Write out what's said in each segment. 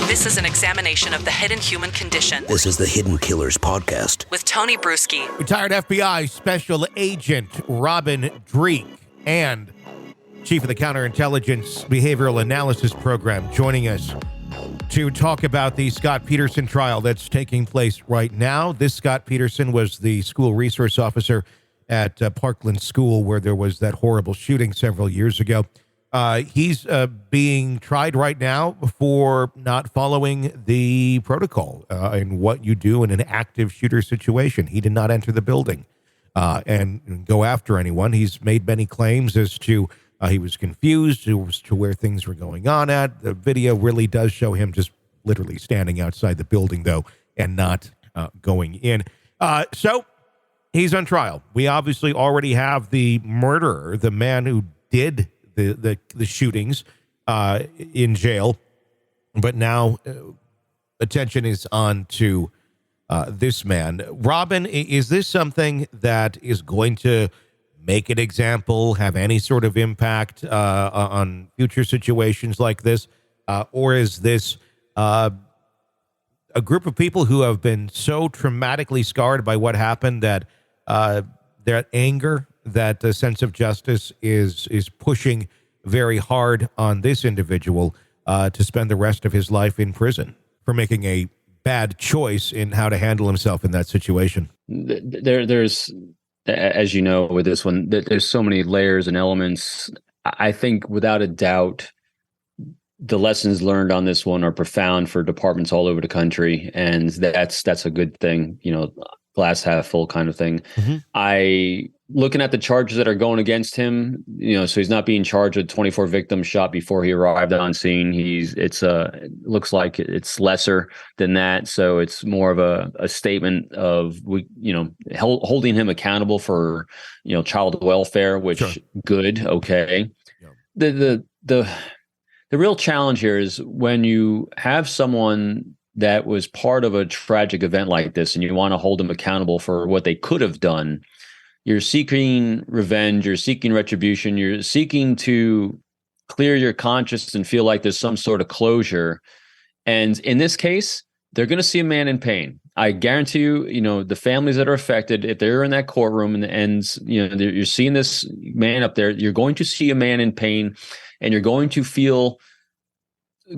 This is an examination of the hidden human condition. This is the Hidden Killers podcast. With Tony Brueski. Retired FBI Special Agent Robin Dreeke and Chief of the Counterintelligence Behavioral Analysis Program joining us to talk about the Scott Peterson trial that's taking place right now. This Scott Peterson was the school resource officer at Parkland School where there was that horrible shooting several years ago. He's being tried right now for not following the protocol in what you do in an active shooter situation. He did not enter the building and go after anyone. He's made many claims as to he was confused as to where things were going on at. The video really does show him just literally standing outside the building, though, and not going in. So he's on trial. We obviously already have the murderer, the man who did the shootings in jail, but now attention is on to this man. Robin, is this something that is going to make an example, have any sort of impact on future situations like this? Or is this a group of people who have been so traumatically scarred by what happened that their anger, that sense of justice is pushing very hard on this individual to spend the rest of his life in prison for making a bad choice in how to handle himself in that situation? There's, as you know, with this one, there's so many layers and elements. I think without a doubt, the lessons learned on this one are profound for departments all over the country, and that's a good thing. You know, glass half full kind of thing. Mm-hmm. Looking at the charges that are going against him, you know, so he's not being charged with 24 victims shot before he arrived on scene. It looks like it's lesser than that. So it's more of a statement of, holding him accountable for, child welfare, which sure. Good. Okay. Yeah. The real challenge here is when you have someone that was part of a tragic event like this and you want to hold them accountable for what they could have done. You're seeking revenge, you're seeking retribution, you're seeking to clear your conscience and feel like there's some sort of closure. And in this case, they're going to see a man in pain. I guarantee you, the families that are affected, if they're in that courtroom and you're seeing this man up there, you're going to see a man in pain and you're going to feel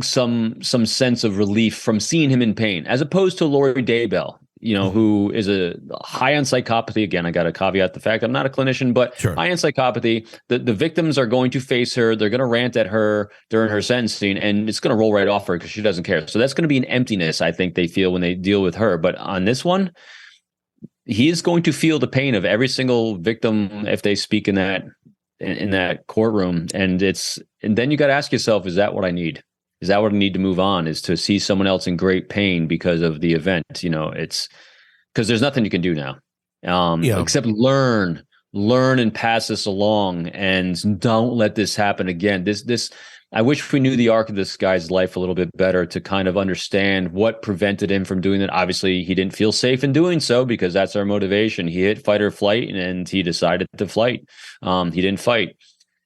some sense of relief from seeing him in pain, as opposed to Lori Daybell, who is a high on psychopathy. Again, I got to caveat the fact I'm not a clinician, but sure. High on psychopathy. The victims are going to face her. They're going to rant at her during her sentencing, and it's going to roll right off her because she doesn't care. So that's going to be an emptiness, I think, they feel when they deal with her. But on this one, he is going to feel the pain of every single victim if they speak in that courtroom. And then you got to ask yourself, is that what I need? Is that what I need to move on? Is to see someone else in great pain because of the event? It's because there's nothing you can do now, except learn and pass this along, and don't let this happen again. I wish we knew the arc of this guy's life a little bit better to kind of understand what prevented him from doing that. Obviously, he didn't feel safe in doing so because that's our motivation. He hit fight or flight, and he decided to fight. He didn't fight.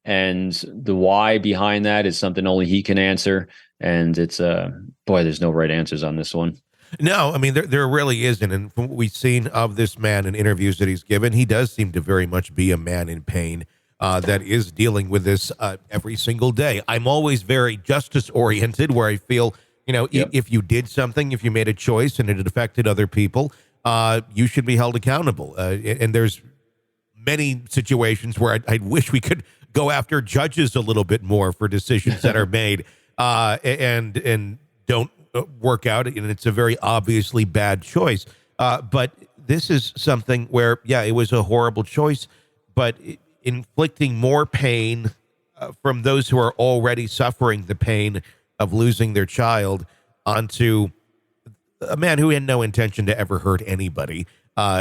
And the why behind that is something only he can answer. And it's, there's no right answers on this one. No, I mean, there really isn't. And from what we've seen of this man in interviews that he's given, he does seem to very much be a man in pain that is dealing with this every single day. I'm always very justice oriented, where I feel, if you did something, if you made a choice and it affected other people, you should be held accountable. And there's many situations where I wish we could go after judges a little bit more for decisions that are made and don't work out, and it's a very obviously bad choice. But this is something where, it was a horrible choice, but inflicting more pain from those who are already suffering the pain of losing their child onto a man who had no intention to ever hurt anybody,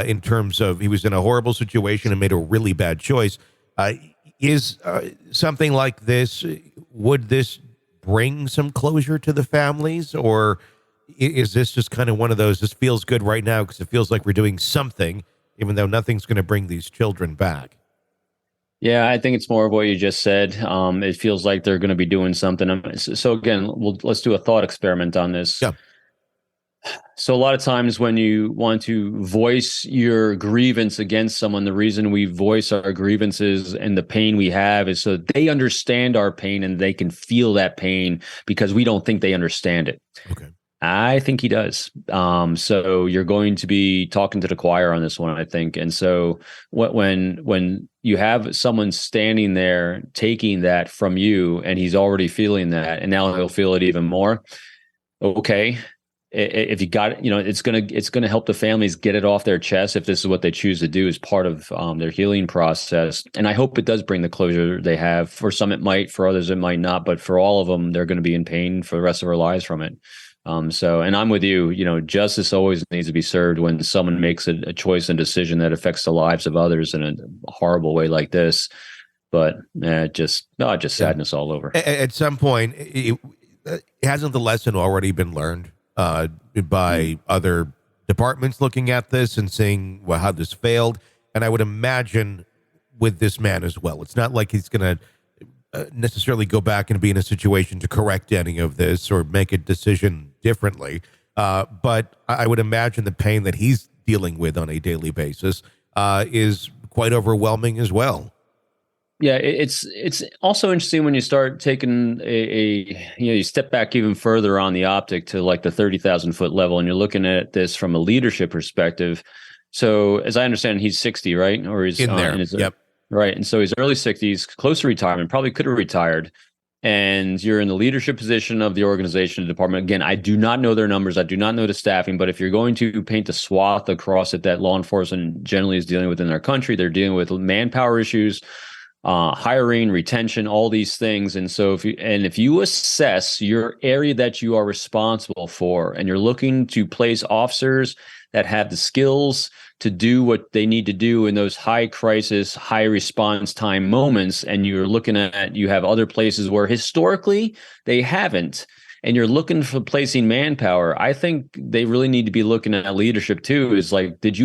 in terms of he was in a horrible situation and made a really bad choice. Is something like this, would this bring some closure to the families, or is this just kind of one of those, this feels good right now because it feels like we're doing something, even though nothing's going to bring these children back? Yeah, I think it's more of what you just said. It feels like they're going to be doing something. So again, let's do a thought experiment on this. Yeah. So a lot of times when you want to voice your grievance against someone, the reason we voice our grievances and the pain we have is so they understand our pain and they can feel that pain because we don't think they understand it. Okay. I think he does. So you're going to be talking to the choir on this one, I think. And so when you have someone standing there taking that from you and he's already feeling that, and now he'll feel it even more. Okay. If you got it, it's gonna help the families get it off their chest if this is what they choose to do as part of their healing process. And I hope it does bring the closure they have. For some, it might. For others, it might not. But for all of them, they're going to be in pain for the rest of their lives from it. And I'm with you. Justice always needs to be served when someone makes a choice and decision that affects the lives of others in a horrible way like this. But just sadness all over. At some point, hasn't the lesson already been learned by other departments looking at this and seeing how this failed? And I would imagine with this man as well, it's not like he's going to necessarily go back and be in a situation to correct any of this or make a decision differently. But I would imagine the pain that he's dealing with on a daily basis is quite overwhelming as well. Yeah, it's also interesting when you start taking you step back even further on the optic to like the 30,000 foot level, and you're looking at this from a leadership perspective. So as I understand, he's 60, right? Or he's in there. Yep. Right. And so he's early 60s, close to retirement, probably could have retired. And you're in the leadership position of the organization, the department. Again, I do not know their numbers. I do not know the staffing. But if you're going to paint a swath across it that law enforcement generally is dealing with in their country, they're dealing with manpower issues, hiring, retention, all these things. And so if you assess your area that you are responsible for, and you're looking to place officers that have the skills to do what they need to do in those high crisis, high response time moments, and you're looking at, you have other places where historically they haven't, and you're looking for placing manpower, I think they really need to be looking at leadership too. Is like, did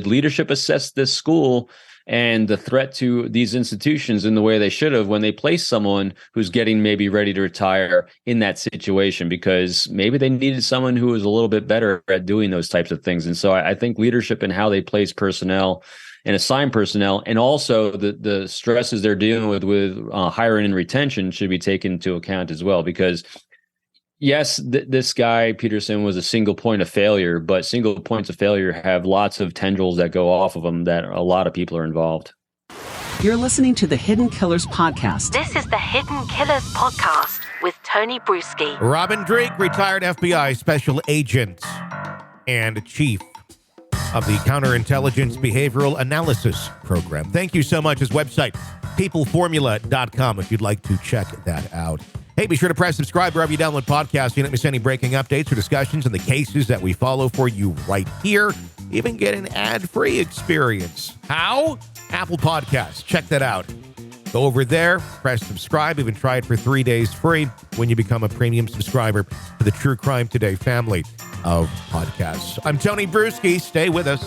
leadership assess this school and the threat to these institutions in the way they should have when they place someone who's getting maybe ready to retire in that situation? Because maybe they needed someone who was a little bit better at doing those types of things. And so I think leadership and how they place personnel and assign personnel, and also the stresses they're dealing with hiring and retention, should be taken into account as well. Because yes, this guy, Peterson, was a single point of failure, but single points of failure have lots of tendrils that go off of them that a lot of people are involved. You're listening to the Hidden Killers Podcast. This is the Hidden Killers Podcast with Tony Brueski. Robin Dreeke, retired FBI special agent and chief of the Counterintelligence Behavioral Analysis Program. Thank you so much. His website, peopleformula.com, if you'd like to check that out. Hey, be sure to press subscribe wherever you download podcasts. So you don't miss any breaking updates or discussions on the cases that we follow for you right here. Even get an ad-free experience. How? Apple Podcasts. Check that out. Go over there, press subscribe, even try it for 3 days free when you become a premium subscriber to the True Crime Today family of podcasts. I'm Tony Brueski. Stay with us.